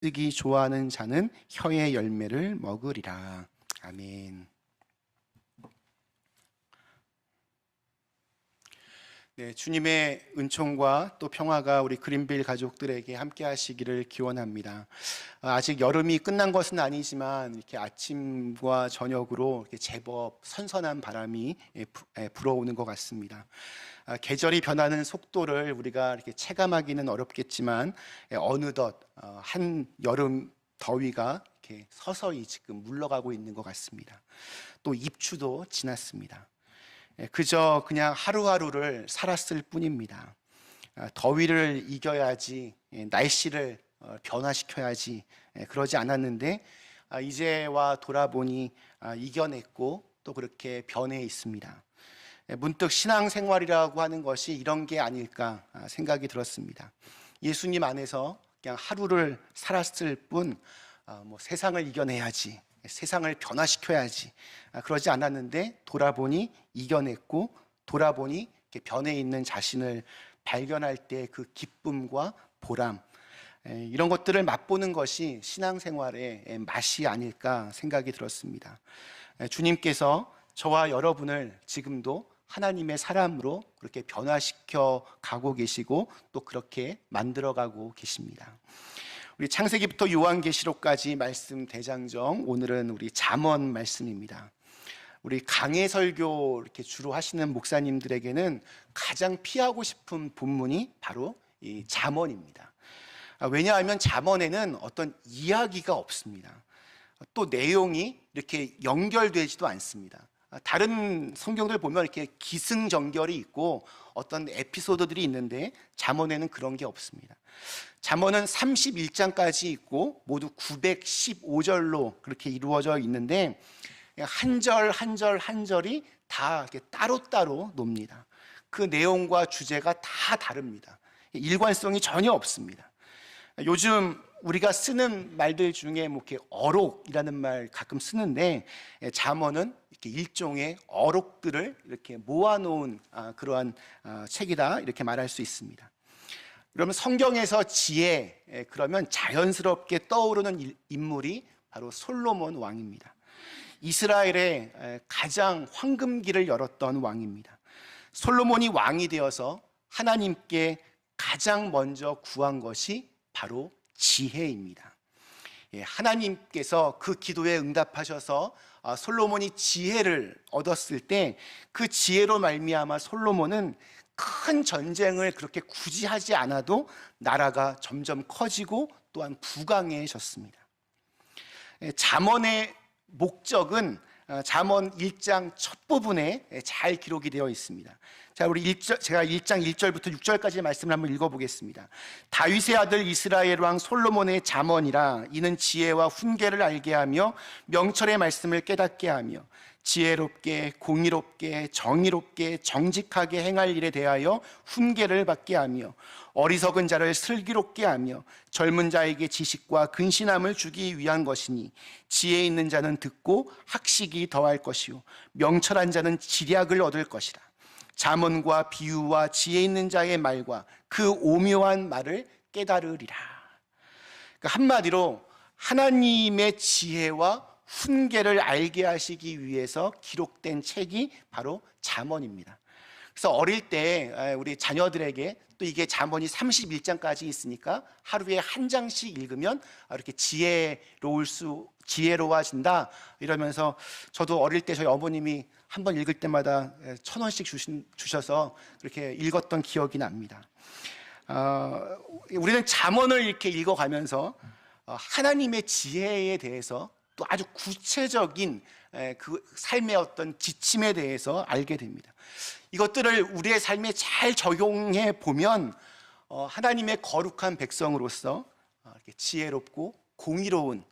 쓰기 좋아하는 자는 혀의 열매를 먹으리라. 아멘. 네, 주님의 은총과 또 평화가 우리 그린빌 가족들에게 함께 하시기를 기원합니다. 아직 여름이 끝난 것은 아니지만 이렇게 아침과 저녁으로 이렇게 제법 선선한 바람이 불어오는 것 같습니다. 계절이 변하는 속도를 우리가 이렇게 체감하기는 어렵겠지만 어느덧 한 여름 더위가 이렇게 서서히 지금 물러가고 있는 것 같습니다. 또 입추도 지났습니다. 그저 그냥 하루하루를 살았을 뿐입니다. 더위를 이겨야지, 날씨를 변화시켜야지, 그러지 않았는데 이제와 돌아보니 이겨냈고 또 그렇게 변해 있습니다. 문득 신앙생활이라고 하는 것이 이런 게 아닐까 생각이 들었습니다. 예수님 안에서 그냥 하루를 살았을 뿐 세상을 이겨내야지, 세상을 변화시켜야지, 그러지 않았는데 돌아보니 이겨냈고, 돌아보니 변해 있는 자신을 발견할 때 그 기쁨과 보람, 이런 것들을 맛보는 것이 신앙생활의 맛이 아닐까 생각이 들었습니다. 주님께서 저와 여러분을 지금도 하나님의 사람으로 그렇게 변화시켜 가고 계시고 또 그렇게 만들어 가고 계십니다. 우리 창세기부터 요한계시록까지 말씀 대장정, 오늘은 우리 잠언 말씀입니다. 우리 강해 설교 이렇게 주로 하시는 목사님들에게는 가장 피하고 싶은 본문이 바로 이 잠언입니다. 왜냐하면 잠언에는 어떤 이야기가 없습니다. 또 내용이 이렇게 연결되지도 않습니다. 다른 성경들 보면 이렇게 기승전결이 있고 어떤 에피소드들이 있는데 잠언에는 그런 게 없습니다. 잠언은 31장까지 있고 모두 915절로 그렇게 이루어져 있는데 한 절 한 절 한 절이 다 이렇게 따로따로 놉니다. 그 내용과 주제가 다 다릅니다. 일관성이 전혀 없습니다. 요즘 우리가 쓰는 말들 중에 뭐 이렇게 어록이라는 말 가끔 쓰는데 잠언은 이렇게 일종의 어록들을 이렇게 모아놓은 그러한 책이다 이렇게 말할 수 있습니다. 그러면 성경에서 지혜, 그러면 자연스럽게 떠오르는 인물이 바로 솔로몬 왕입니다. 이스라엘의 가장 황금기를 열었던 왕입니다. 솔로몬이 왕이 되어서 하나님께 가장 먼저 구한 것이 바로 지혜입니다. 하나님께서 그 기도에 응답하셔서 솔로몬이 지혜를 얻었을 때 그 지혜로 말미암아 솔로몬은 큰 전쟁을 그렇게 굳이 하지 않아도 나라가 점점 커지고 또한 부강해졌습니다. 잠언의 목적은 잠언 1장 첫 부분에 잘 기록이 되어 있습니다. 자, 우리 제가 1장 1절부터 6절까지의 말씀을 한번 읽어보겠습니다. 다윗의 아들 이스라엘 왕 솔로몬의 잠언이라. 이는 지혜와 훈계를 알게 하며 명철의 말씀을 깨닫게 하며 지혜롭게 공의롭게 정의롭게 정직하게 행할 일에 대하여 훈계를 받게 하며 어리석은 자를 슬기롭게 하며 젊은 자에게 지식과 근신함을 주기 위한 것이니 지혜 있는 자는 듣고 학식이 더할 것이요 명철한 자는 지략을 얻을 것이라. 잠언과 비유와 지혜 있는 자의 말과 그 오묘한 말을 깨달으리라. 그러니까 한마디로 하나님의 지혜와 훈계를 알게 하시기 위해서 기록된 책이 바로 잠언입니다. 그래서 어릴 때 우리 자녀들에게 또 이게 잠언이 31장까지 있으니까 하루에 한 장씩 읽으면 이렇게 지혜로워진다 이러면서, 저도 어릴 때 저희 어머님이 한 번 읽을 때마다 1,000원씩 주셔서 그렇게 읽었던 기억이 납니다. 우리는 잠언을 이렇게 읽어가면서 하나님의 지혜에 대해서 또 아주 구체적인 그 삶의 어떤 지침에 대해서 알게 됩니다. 이것들을 우리의 삶에 잘 적용해 보면 하나님의 거룩한 백성으로서 이렇게 지혜롭고 공의로운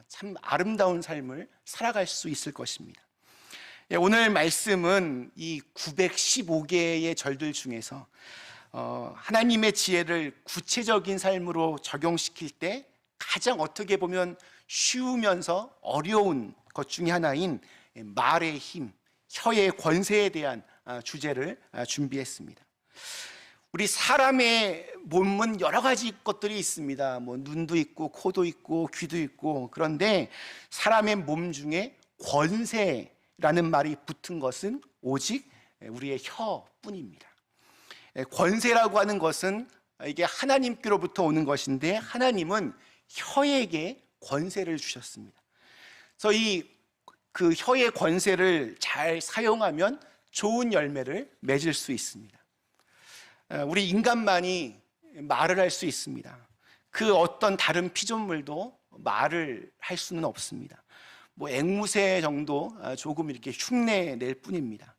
참 아름다운 삶을 살아갈 수 있을 것입니다. 오늘 말씀은 이 915개의 절들 중에서 하나님의 지혜를 구체적인 삶으로 적용시킬 때 가장 어떻게 보면 쉬우면서 어려운 것 중에 하나인 말의 힘, 혀의 권세에 대한 주제를 준비했습니다. 우리 사람의 몸은 여러 가지 것들이 있습니다. 뭐 눈도 있고 코도 있고 귀도 있고. 그런데 사람의 몸 중에 권세라는 말이 붙은 것은 오직 우리의 혀뿐입니다. 권세라고 하는 것은 이게 하나님께로부터 오는 것인데, 하나님은 혀에게 권세를 주셨습니다. 그래서 그 혀의 권세를 잘 사용하면 좋은 열매를 맺을 수 있습니다. 우리 인간만이 말을 할 수 있습니다. 그 어떤 다른 피조물도 말을 할 수는 없습니다. 뭐 앵무새 정도 조금 이렇게 흉내 낼 뿐입니다.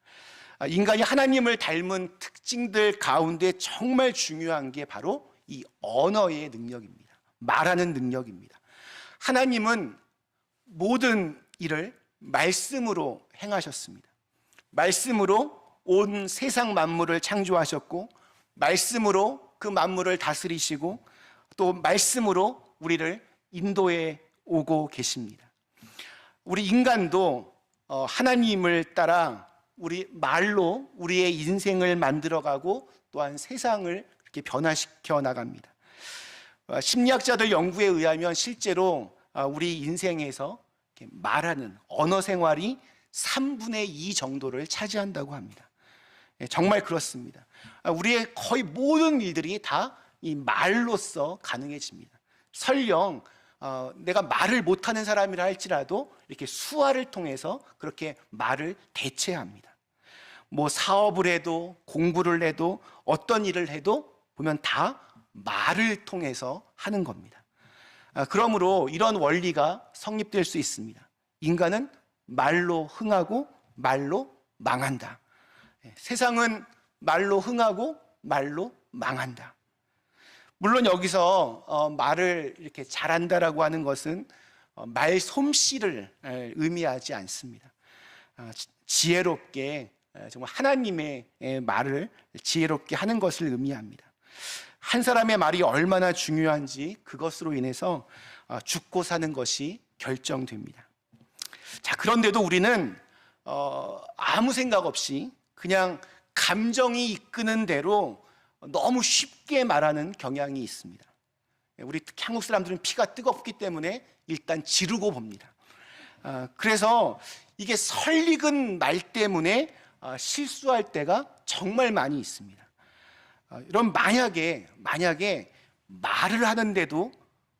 인간이 하나님을 닮은 특징들 가운데 정말 중요한 게 바로 이 언어의 능력입니다. 말하는 능력입니다. 하나님은 모든 일을 말씀으로 행하셨습니다. 말씀으로 온 세상 만물을 창조하셨고, 말씀으로 그 만물을 다스리시고, 또 말씀으로 우리를 인도해 오고 계십니다. 우리 인간도 하나님을 따라 우리 말로 우리의 인생을 만들어가고 또한 세상을 이렇게 변화시켜 나갑니다. 심리학자들 연구에 의하면 실제로 우리 인생에서 이렇게 말하는 언어 생활이 3분의 2 정도를 차지한다고 합니다. 정말 그렇습니다. 우리의 거의 모든 일들이 다 이 말로써 가능해집니다. 설령 내가 말을 못하는 사람이라 할지라도 이렇게 수화를 통해서 그렇게 말을 대체합니다. 뭐 사업을 해도 공부를 해도 어떤 일을 해도 보면 다 말을 통해서 하는 겁니다. 그러므로 이런 원리가 성립될 수 있습니다. 인간은 말로 흥하고 말로 망한다. 세상은 말로 흥하고 말로 망한다. 물론 여기서 말을 이렇게 잘한다라고 하는 것은 말 솜씨를 의미하지 않습니다. 지혜롭게, 정말 하나님의 말을 지혜롭게 하는 것을 의미합니다. 한 사람의 말이 얼마나 중요한지 그것으로 인해서 죽고 사는 것이 결정됩니다. 자, 그런데도 우리는 아무 생각 없이 그냥 감정이 이끄는 대로 너무 쉽게 말하는 경향이 있습니다. 우리 특히 한국 사람들은 피가 뜨겁기 때문에 일단 지르고 봅니다. 그래서 이게 설익은 말 때문에 실수할 때가 정말 많이 있습니다. 여러분, 만약에 말을 하는데도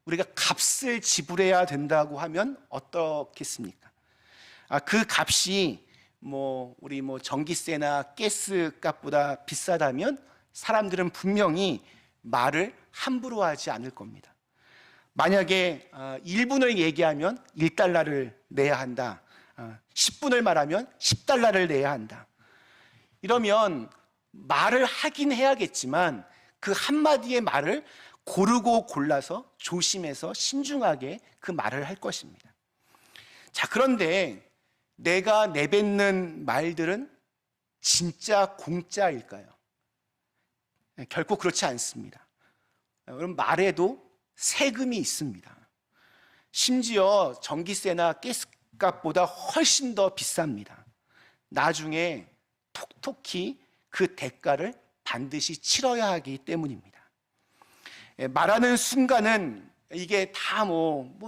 우리가 값을 지불해야 된다고 하면 어떻겠습니까? 그 값이 우리 전기세나 가스 값보다 비싸다면 사람들은 분명히 말을 함부로 하지 않을 겁니다. 만약에 1분을 얘기하면 1달러를 내야 한다. 10분을 말하면 10달러를 내야 한다. 이러면 말을 하긴 해야겠지만 그 한마디의 말을 고르고 골라서 조심해서 신중하게 그 말을 할 것입니다. 자, 그런데 내가 내뱉는 말들은 진짜 공짜일까요? 결코 그렇지 않습니다. 여러분, 말에도 세금이 있습니다. 심지어 전기세나 가스값보다 훨씬 더 비쌉니다. 나중에 톡톡히 그 대가를 반드시 치러야 하기 때문입니다. 말하는 순간은 이게 다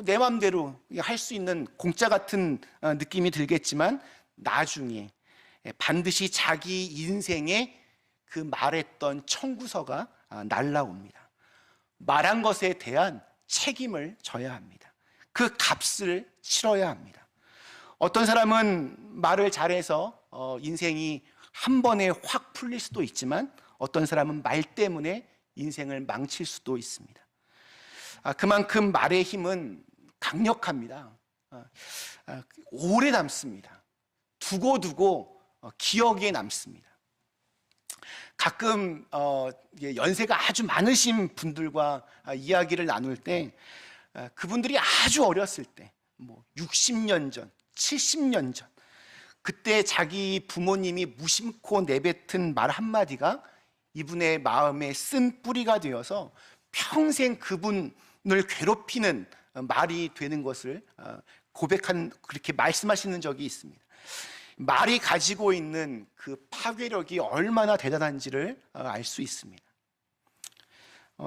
내 마음대로 할 수 있는 공짜 같은 느낌이 들겠지만 나중에 반드시 자기 인생에 그 말했던 청구서가 날라옵니다. 말한 것에 대한 책임을 져야 합니다. 그 값을 치러야 합니다. 어떤 사람은 말을 잘해서 인생이 한 번에 확 풀릴 수도 있지만 어떤 사람은 말 때문에 인생을 망칠 수도 있습니다. 그만큼 말의 힘은 강력합니다. 오래 남습니다. 두고두고 기억에 남습니다. 가끔 연세가 아주 많으신 분들과 이야기를 나눌 때 그분들이 아주 어렸을 때 60년 전, 70년 전 그때 자기 부모님이 무심코 내뱉은 말 한마디가 이분의 마음에 쓴 뿌리가 되어서 평생 그분을 괴롭히는 말이 되는 것을 그렇게 말씀하시는 적이 있습니다. 말이 가지고 있는 그 파괴력이 얼마나 대단한지를 알 수 있습니다.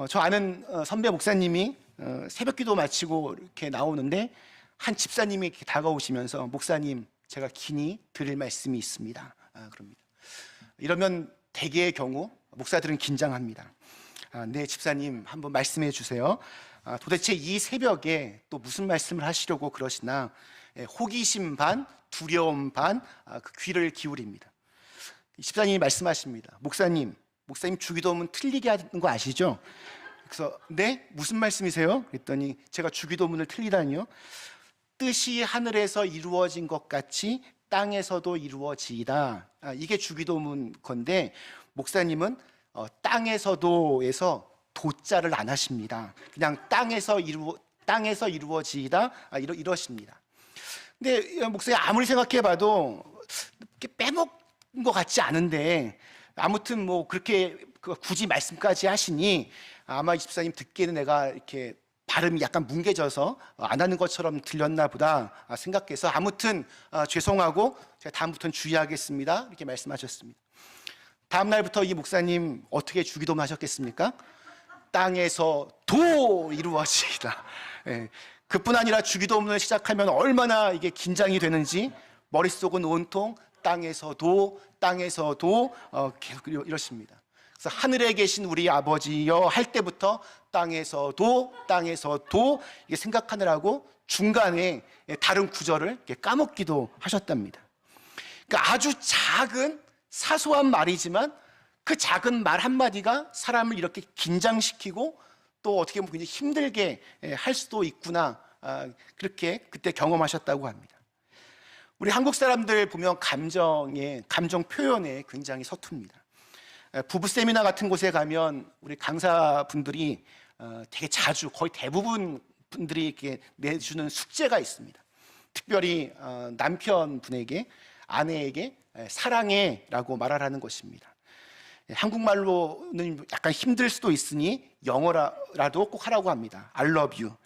저 아는 선배 목사님이 새벽기도 마치고 이렇게 나오는데 한 집사님이 이렇게 다가오시면서 목사님 제가 긴히 드릴 말씀이 있습니다. 그럽니다. 이러면 대개의 경우 목사들은 긴장합니다. 네 집사님 한번 말씀해 주세요. 도대체 이 새벽에 또 무슨 말씀을 하시려고 그러시나 호기심 반 두려움 반 그 귀를 기울입니다. 집사님이 말씀하십니다. 목사님 주기도문 틀리게 하는 거 아시죠? 그래서 네? 무슨 말씀이세요? 그랬더니 제가 주기도문을 틀리다니요? 뜻이 하늘에서 이루어진 것 같이 땅에서도 이루어지이다. 이게 주기도문 건데 목사님은 땅에서도에서 도자를 안 하십니다. 그냥 땅에서 이루어지이다 이러십니다. 근데 목사님 아무리 생각해봐도 빼먹은 것 같지 않은데 아무튼 뭐 그렇게 굳이 말씀까지 하시니 아마 이 집사님 듣기에는 내가 이렇게 발음이 약간 뭉개져서 안 하는 것처럼 들렸나 보다 생각해서 아무튼 죄송하고 제가 다음부터는 주의하겠습니다 이렇게 말씀하셨습니다. 다음 날부터 이 목사님 어떻게 주기도문 하셨겠습니까? 땅에서 도 이루어지이다. 그뿐 아니라 주기도문을 시작하면 얼마나 이게 긴장이 되는지 머릿속은 온통 땅에서도 계속 이러십니다. 그래서 하늘에 계신 우리 아버지여 할 때부터 땅에서도 이게 생각하느라고 중간에 다른 구절을 이렇게 까먹기도 하셨답니다. 그러니까 아주 작은 사소한 말이지만 그 작은 말 한마디가 사람을 이렇게 긴장시키고 또 어떻게 보면 굉장히 힘들게 할 수도 있구나 그렇게 그때 경험하셨다고 합니다. 우리 한국 사람들 보면 감정 표현에 굉장히 서툽니다. 부부 세미나 같은 곳에 가면 우리 강사분들이 되게 자주 거의 대부분 분들이 이렇게 내주는 숙제가 있습니다. 특별히 남편분에게 아내에게 사랑해라고 말하라는 것입니다. 한국말로는 약간 힘들 수도 있으니 영어라도 꼭 하라고 합니다. I love you.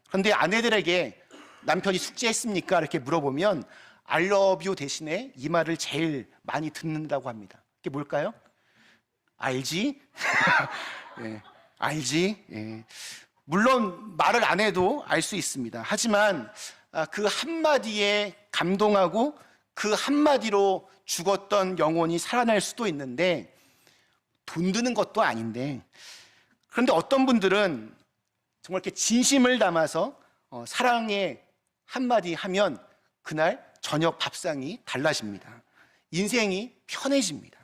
그런데 아내들에게 남편이 숙제했습니까? 이렇게 물어보면 I love you 대신에 이 말을 제일 많이 듣는다고 합니다. 그게 뭘까요? 알지? 네, 알지? 네. 물론 말을 안 해도 알 수 있습니다. 하지만 그 한마디에 감동하고 그 한마디로 죽었던 영혼이 살아날 수도 있는데 돈 드는 것도 아닌데 그런데 어떤 분들은 정말 이렇게 진심을 담아서 사랑의 한마디 하면 그날 저녁 밥상이 달라집니다. 인생이 편해집니다.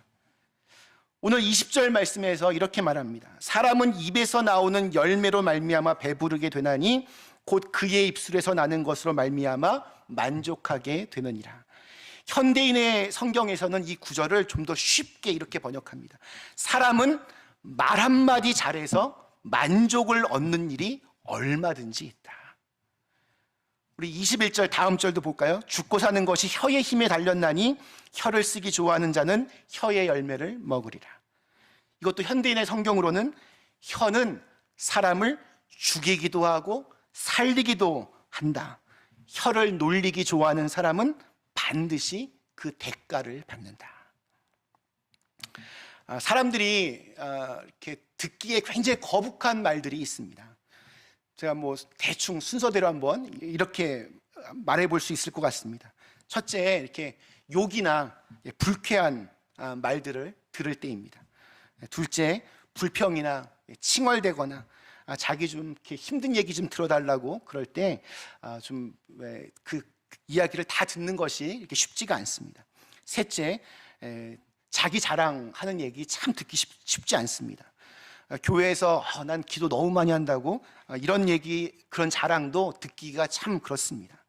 오늘 20절 말씀에서 이렇게 말합니다. 사람은 입에서 나오는 열매로 말미암아 배부르게 되나니 곧 그의 입술에서 나는 것으로 말미암아 만족하게 되느니라. 현대인의 성경에서는 이 구절을 좀 더 쉽게 이렇게 번역합니다. 사람은 말 한마디 잘해서 만족을 얻는 일이 얼마든지 있다. 우리 21절 다음 절도 볼까요? 죽고 사는 것이 혀의 힘에 달렸나니 혀를 쓰기 좋아하는 자는 혀의 열매를 먹으리라. 이것도 현대인의 성경으로는 혀는 사람을 죽이기도 하고 살리기도 한다. 혀를 놀리기 좋아하는 사람은 반드시 그 대가를 받는다. 사람들이 이렇게 듣기에 굉장히 거북한 말들이 있습니다. 제가 뭐 대충 순서대로 한번 이렇게 말해 볼 수 있을 것 같습니다. 첫째, 이렇게 욕이나 불쾌한 말들을 들을 때입니다. 둘째, 불평이나 칭얼대거나 자기 좀 이렇게 힘든 얘기 좀 들어달라고 그럴 때 좀 그 이야기를 다 듣는 것이 이렇게 쉽지가 않습니다. 셋째, 자기 자랑하는 얘기 참 듣기 쉽지 않습니다. 교회에서 난 기도 너무 많이 한다고 이런 얘기 그런 자랑도 듣기가 참 그렇습니다.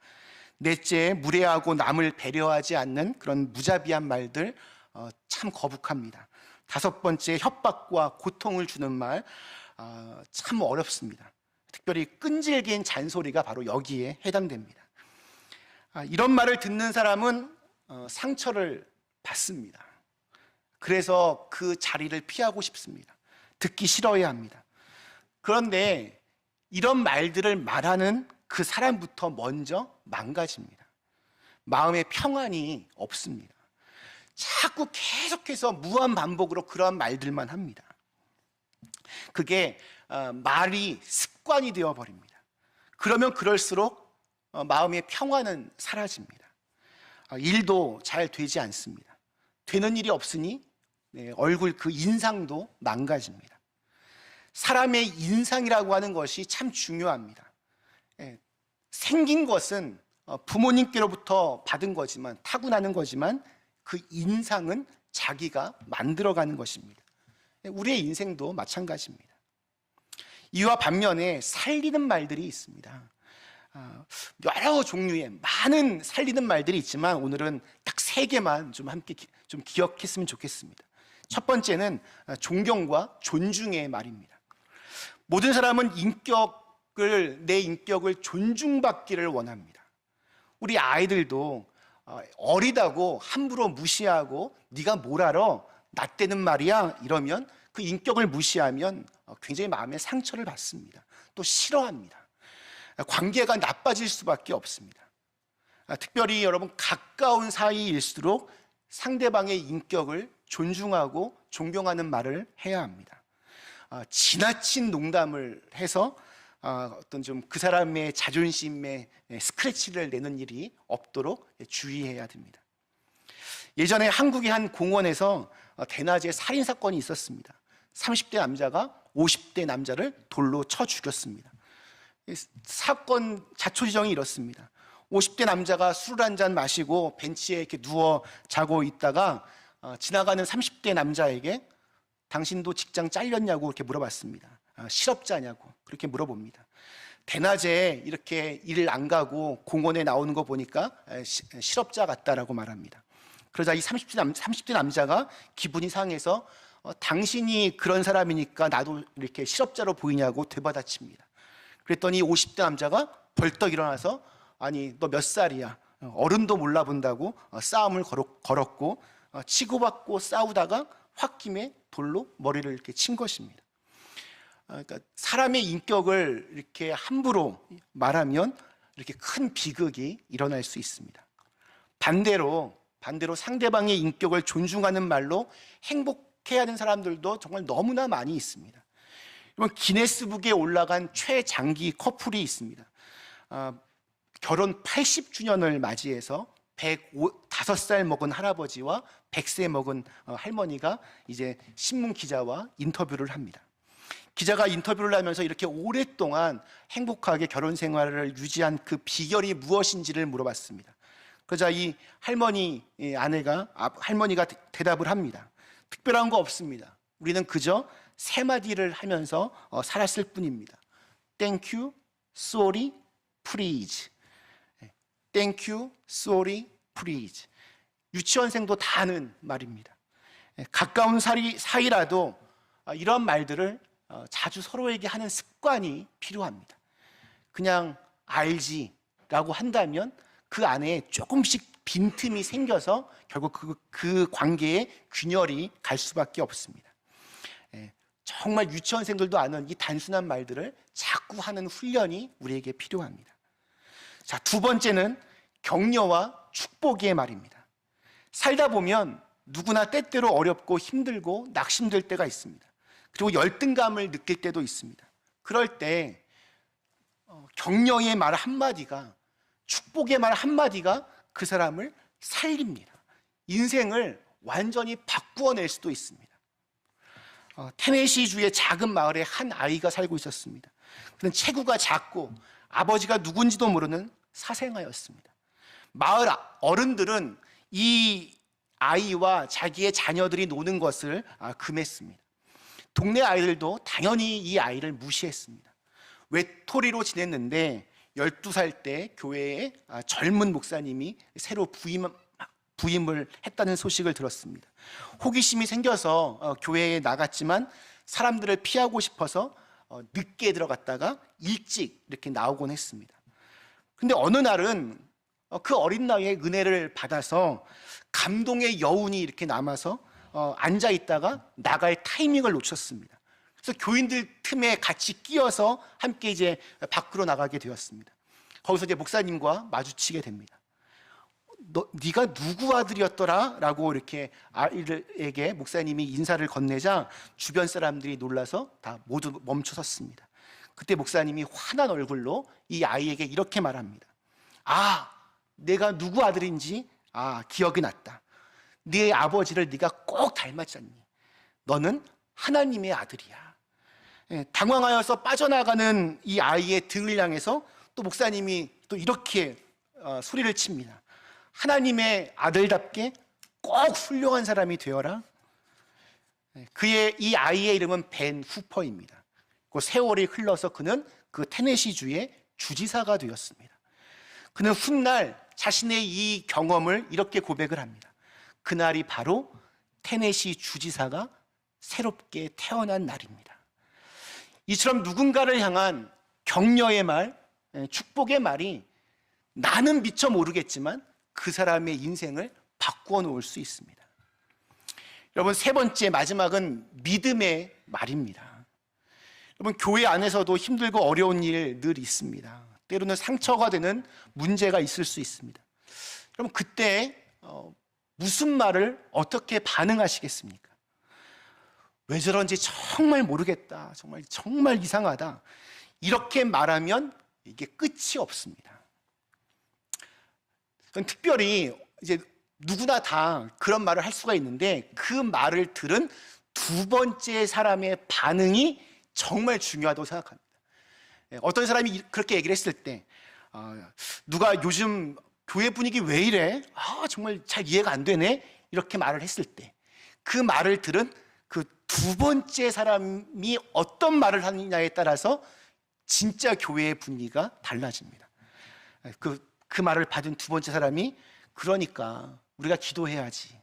넷째, 무례하고 남을 배려하지 않는 그런 무자비한 말들 참 거북합니다. 다섯 번째, 협박과 고통을 주는 말 참 어렵습니다. 특별히 끈질긴 잔소리가 바로 여기에 해당됩니다. 이런 말을 듣는 사람은 상처를 받습니다. 그래서 그 자리를 피하고 싶습니다. 듣기 싫어야 합니다. 그런데 이런 말들을 말하는 그 사람부터 먼저 망가집니다. 마음의 평안이 없습니다. 자꾸 계속해서 무한 반복으로 그런 말들만 합니다. 그게 말이 습관이 되어 버립니다. 그러면 그럴수록 마음의 평화는 사라집니다. 일도 잘 되지 않습니다. 되는 일이 없으니 얼굴 그 인상도 망가집니다. 사람의 인상이라고 하는 것이 참 중요합니다. 생긴 것은 부모님께로부터 받은 거지만, 타고나는 거지만, 그 인상은 자기가 만들어가는 것입니다. 우리의 인생도 마찬가지입니다. 이와 반면에 살리는 말들이 있습니다. 여러 종류의 많은 살리는 말들이 있지만 오늘은 딱 3개만 좀 함께 좀 기억했으면 좋겠습니다. 첫 번째는 존경과 존중의 말입니다. 모든 사람은 내 인격을 존중받기를 원합니다. 우리 아이들도 어리다고 함부로 무시하고 네가 뭘 알아? 나 때는 말이야 이러면 그 인격을 무시하면 굉장히 마음에 상처를 받습니다. 또 싫어합니다. 관계가 나빠질 수밖에 없습니다. 특별히 여러분 가까운 사이일수록 상대방의 인격을 존중하고 존경하는 말을 해야 합니다. 지나친 농담을 해서 어떤 좀 그 사람의 자존심에 스크래치를 내는 일이 없도록 주의해야 됩니다. 예전에 한국의 한 공원에서 대낮에 살인 사건이 있었습니다. 30대 남자가 50대 남자를 돌로 쳐 죽였습니다. 사건 자초지종이 이렇습니다. 50대 남자가 술을 한 잔 마시고 벤치에 이렇게 누워 자고 있다가 지나가는 30대 남자에게 당신도 직장 잘렸냐고 이렇게 물어봤습니다. 실업자냐고 그렇게 물어봅니다. 대낮에 이렇게 일을 안 가고 공원에 나오는 거 보니까 실업자 같다라고 말합니다. 그러자 이 30대 남자가 기분이 상해서 당신이 그런 사람이니까 나도 이렇게 실업자로 보이냐고 되받아칩니다. 그랬더니 50대 남자가 벌떡 일어나서 아니 너 몇 살이야? 어른도 몰라본다고 싸움을 걸었고 치고받고 싸우다가 홧김에 돌로 머리를 이렇게 친 것입니다. 그러니까 사람의 인격을 이렇게 함부로 말하면 이렇게 큰 비극이 일어날 수 있습니다. 반대로 상대방의 인격을 존중하는 말로 행복해야 하는 사람들도 정말 너무나 많이 있습니다. 이번 기네스북에 올라간 최장기 커플이 있습니다. 결혼 80주년을 맞이해서 105살 먹은 할아버지와 100세 먹은 할머니가 이제 신문 기자와 인터뷰를 합니다. 기자가 인터뷰를 하면서 이렇게 오랫동안 행복하게 결혼 생활을 유지한 그 비결이 무엇인지를 물어봤습니다. 그러자 이 할머니가 대답을 합니다. 특별한 거 없습니다. 우리는 그저 3마디를 하면서 살았을 뿐입니다. Thank you, sorry, please. Thank you, sorry, please. 유치원생도 다 아는 말입니다. 가까운 사이라도 이런 말들을 자주 서로에게 하는 습관이 필요합니다. 그냥 알지라고 한다면 그 안에 조금씩 빈틈이 생겨서 결국 그 관계에 균열이 갈 수밖에 없습니다. 정말 유치원생들도 아는 이 단순한 말들을 자꾸 하는 훈련이 우리에게 필요합니다. 자, 2번째는 격려와 축복의 말입니다. 살다 보면 누구나 때때로 어렵고 힘들고 낙심될 때가 있습니다. 그리고 열등감을 느낄 때도 있습니다. 그럴 때 격려의 말 한마디가, 축복의 말 한마디가 그 사람을 살립니다. 인생을 완전히 바꾸어낼 수도 있습니다. 테네시주의 작은 마을에 한 아이가 살고 있었습니다. 그는 체구가 작고 아버지가 누군지도 모르는 사생아였습니다. 마을 어른들은 이 아이와 자기의 자녀들이 노는 것을 금했습니다. 동네 아이들도 당연히 이 아이를 무시했습니다. 외톨이로 지냈는데 12살 때 교회에 젊은 목사님이 새로 부임을 했다는 소식을 들었습니다. 호기심이 생겨서 교회에 나갔지만 사람들을 피하고 싶어서 늦게 들어갔다가 일찍 이렇게 나오곤 했습니다. 근데 어느 날은 그 어린 나이에 은혜를 받아서 감동의 여운이 이렇게 남아서 앉아 있다가 나갈 타이밍을 놓쳤습니다. 그래서 교인들 틈에 같이 끼어서 함께 이제 밖으로 나가게 되었습니다. 거기서 이제 목사님과 마주치게 됩니다. 네가 누구 아들이었더라? 라고 이렇게 아이에게 목사님이 인사를 건네자 주변 사람들이 놀라서 다 모두 멈춰섰습니다. 그때 목사님이 화난 얼굴로 이 아이에게 이렇게 말합니다. 아, 내가 누구 아들인지 기억이 났다. 네 아버지를 네가 꼭 닮았지 않니? 너는 하나님의 아들이야. 당황하여서 빠져나가는 이 아이의 등을 향해서 또 목사님이 또 이렇게 소리를 칩니다. 하나님의 아들답게 꼭 훌륭한 사람이 되어라. 이 아이의 이름은 벤 후퍼입니다. 그 세월이 흘러서 그는 그 테네시주의 주지사가 되었습니다. 그는 훗날 자신의 이 경험을 이렇게 고백을 합니다. 그날이 바로 테네시 주지사가 새롭게 태어난 날입니다. 이처럼 누군가를 향한 격려의 말, 축복의 말이 나는 미처 모르겠지만 그 사람의 인생을 바꾸어 놓을 수 있습니다. 여러분, 세 번째 마지막은 믿음의 말입니다. 여러분, 교회 안에서도 힘들고 어려운 일 늘 있습니다. 때로는 상처가 되는 문제가 있을 수 있습니다. 그럼 그때 무슨 말을 어떻게 반응하시겠습니까? 왜 저런지 정말 모르겠다. 정말 이상하다. 이렇게 말하면 이게 끝이 없습니다. 특별히 이제 누구나 다 그런 말을 할 수가 있는데 그 말을 들은 두 번째 사람의 반응이 정말 중요하다고 생각합니다. 어떤 사람이 그렇게 얘기를 했을 때 누가 요즘 교회 분위기 왜 이래? 정말 잘 이해가 안 되네? 이렇게 말을 했을 때 그 말을 들은 그 두 번째 사람이 어떤 말을 하느냐에 따라서 진짜 교회의 분위기가 달라집니다. 그 말을 받은 두 번째 사람이 그러니까 우리가 기도해야지.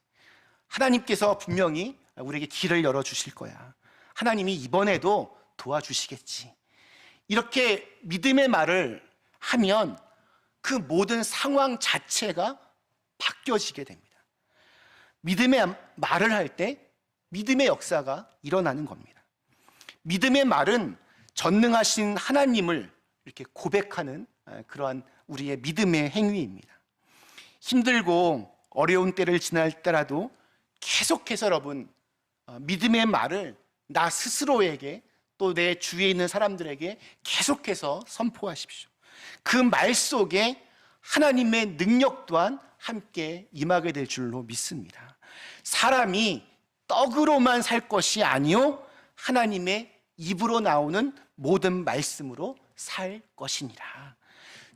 하나님께서 분명히 우리에게 길을 열어주실 거야. 하나님이 이번에도 도와주시겠지. 이렇게 믿음의 말을 하면 그 모든 상황 자체가 바뀌어지게 됩니다. 믿음의 말을 할 때 믿음의 역사가 일어나는 겁니다. 믿음의 말은 전능하신 하나님을 이렇게 고백하는 그러한 우리의 믿음의 행위입니다. 힘들고 어려운 때를 지날 때라도 계속해서 여러분 믿음의 말을 나 스스로에게 또 내 주위에 있는 사람들에게 계속해서 선포하십시오. 그 말 속에 하나님의 능력 또한 함께 임하게 될 줄로 믿습니다. 사람이 떡으로만 살 것이 아니요 하나님의 입으로 나오는 모든 말씀으로 살 것이니라.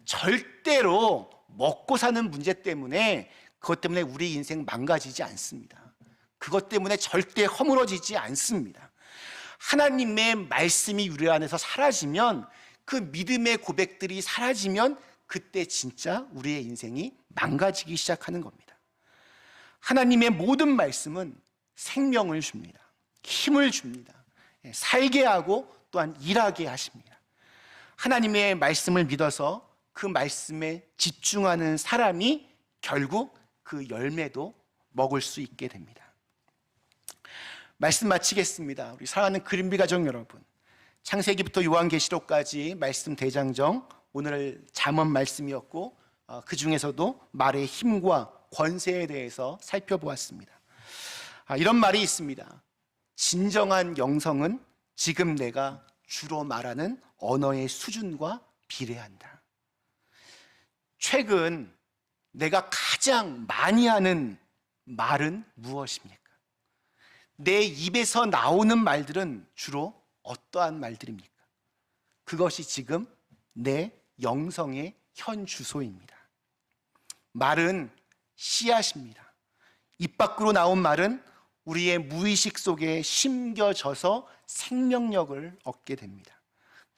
절대로 먹고 사는 문제 때문에 그것 때문에 우리 인생 망가지지 않습니다. 그것 때문에 절대 허물어지지 않습니다. 하나님의 말씀이 우리 안에서 사라지면 그 믿음의 고백들이 사라지면 그때 진짜 우리의 인생이 망가지기 시작하는 겁니다. 하나님의 모든 말씀은 생명을 줍니다. 힘을 줍니다. 살게 하고 또한 일하게 하십니다. 하나님의 말씀을 믿어서 그 말씀에 집중하는 사람이 결국 그 열매도 먹을 수 있게 됩니다. 말씀 마치겠습니다. 우리 사랑하는 그린빌 가족 여러분, 창세기부터 요한계시록까지 말씀 대장정, 오늘 잠언 말씀이었고 그 중에서도 말의 힘과 권세에 대해서 살펴보았습니다. 이런 말이 있습니다. 진정한 영성은 지금 내가 주로 말하는 언어의 수준과 비례한다. 최근 내가 가장 많이 하는 말은 무엇입니까? 내 입에서 나오는 말들은 주로 어떠한 말들입니까? 그것이 지금 내 영성의 현 주소입니다. 말은 씨앗입니다. 입 밖으로 나온 말은 우리의 무의식 속에 심겨져서 생명력을 얻게 됩니다.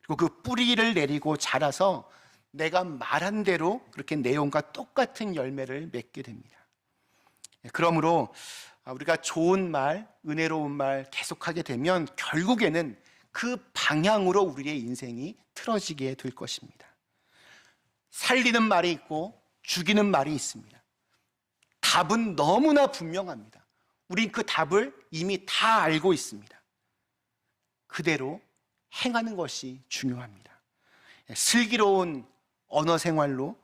그리고 그 뿌리를 내리고 자라서 내가 말한 대로 그렇게 내용과 똑같은 열매를 맺게 됩니다. 그러므로 우리가 좋은 말, 은혜로운 말 계속하게 되면 결국에는 그 방향으로 우리의 인생이 틀어지게 될 것입니다. 살리는 말이 있고 죽이는 말이 있습니다. 답은 너무나 분명합니다. 우린 그 답을 이미 다 알고 있습니다. 그대로 행하는 것이 중요합니다. 슬기로운 언어 생활로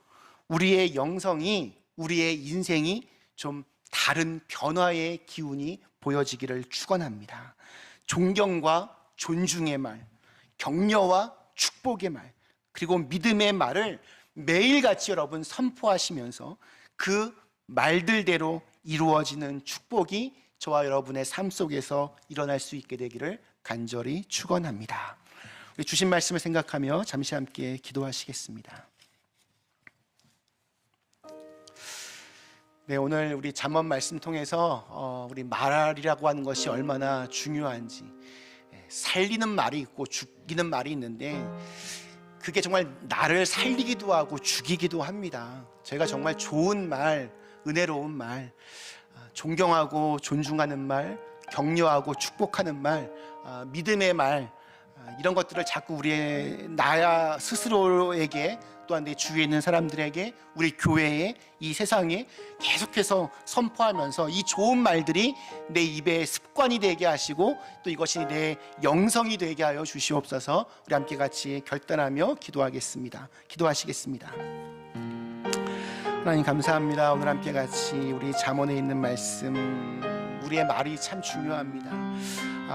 우리의 영성이 우리의 인생이 좀 다른 변화의 기운이 보여지기를 축원합니다. 존경과 존중의 말, 격려와 축복의 말, 그리고 믿음의 말을 매일같이 여러분 선포하시면서 그 말들대로 이루어지는 축복이 저와 여러분의 삶 속에서 일어날 수 있게 되기를 간절히 축원합니다. 우리 주신 말씀을 생각하며 잠시 함께 기도하시겠습니다. 네, 오늘 우리 잠언 말씀 통해서 우리 말이라고 하는 것이 얼마나 중요한지, 살리는 말이 있고 죽이는 말이 있는데 그게 정말 나를 살리기도 하고 죽이기도 합니다. 저희가 정말 좋은 말, 은혜로운 말, 존경하고 존중하는 말, 격려하고 축복하는 말, 믿음의 말, 이런 것들을 자꾸 우리의 나야 스스로에게, 또한 내 주위에 있는 사람들에게, 우리 교회에, 이 세상에 계속해서 선포하면서 이 좋은 말들이 내 입에 습관이 되게 하시고 또 이것이 내 영성이 되게 하여 주시옵소서. 우리 함께 같이 결단하며 기도하시겠습니다. 하나님 감사합니다. 오늘 함께 같이 우리 잠언에 있는 말씀, 우리의 말이 참 중요합니다.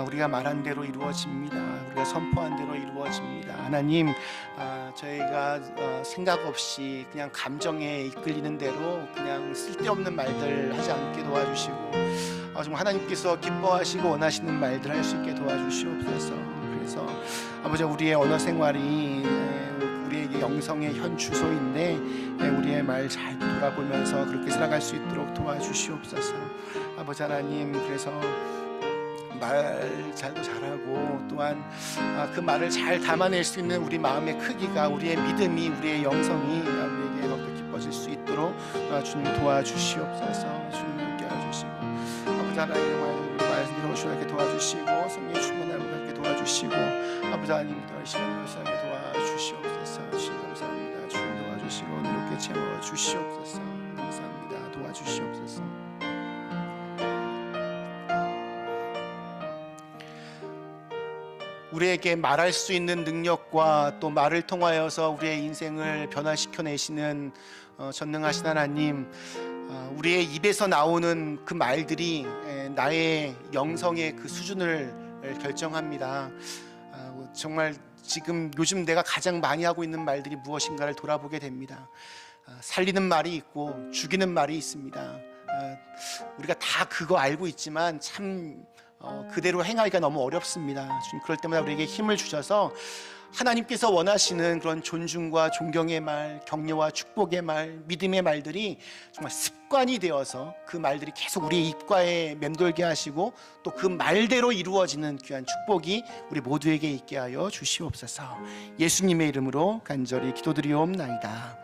우리가 말한 대로 이루어집니다. 우리가 선포한 대로 이루어집니다. 하나님, 저희가 생각 없이 그냥 감정에 이끌리는 대로 그냥 쓸데없는 말들 하지 않게 도와주시고, 정말 하나님께서 기뻐하시고 원하시는 말들 할 수 있게 도와주시옵소서. 그래서 아버지, 우리의 언어 생활이 우리에게 영성의 현 주소인데 우리의 말 잘 돌아보면서 그렇게 살아갈 수 있도록 도와주시옵소서. 아버지 하나님, 그래서 말 잘도 잘하고 또한 그 말을 잘 담아낼 수 있는 우리 마음의 크기가, 우리의 믿음이, 우리의 영성이 우리에게 더욱더 깊어질 수 있도록 주님 도와주시옵소서. 주님 함께 해주시고, 아버지 하나님 우리 말씀대로 주님께 도와주시고, 성령의 충만함을 갖게 도와주시고, 아버지 하나님 더 시간을 살게 도와주시옵소서. 주님 감사합니다. 주님 도와주시고 이렇게 채워주시옵소서. 감사합니다. 도와주시옵소서. 우리에게 말할 수 있는 능력과 또 말을 통하여서 우리의 인생을 변화시켜 내시는 전능하신 하나님, 우리의 입에서 나오는 그 말들이 나의 영성의 그 수준을 결정합니다. 정말 지금 요즘 내가 가장 많이 하고 있는 말들이 무엇인가를 돌아보게 됩니다. 살리는 말이 있고 죽이는 말이 있습니다. 우리가 다 그거 알고 있지만 참 그대로 행하기가 너무 어렵습니다. 주님, 그럴 때마다 우리에게 힘을 주셔서 하나님께서 원하시는 그런 존중과 존경의 말, 격려와 축복의 말, 믿음의 말들이 정말 습관이 되어서 그 말들이 계속 우리의 입가에 맴돌게 하시고 또 그 말대로 이루어지는 귀한 축복이 우리 모두에게 있게 하여 주시옵소서. 예수님의 이름으로 간절히 기도드리옵나이다.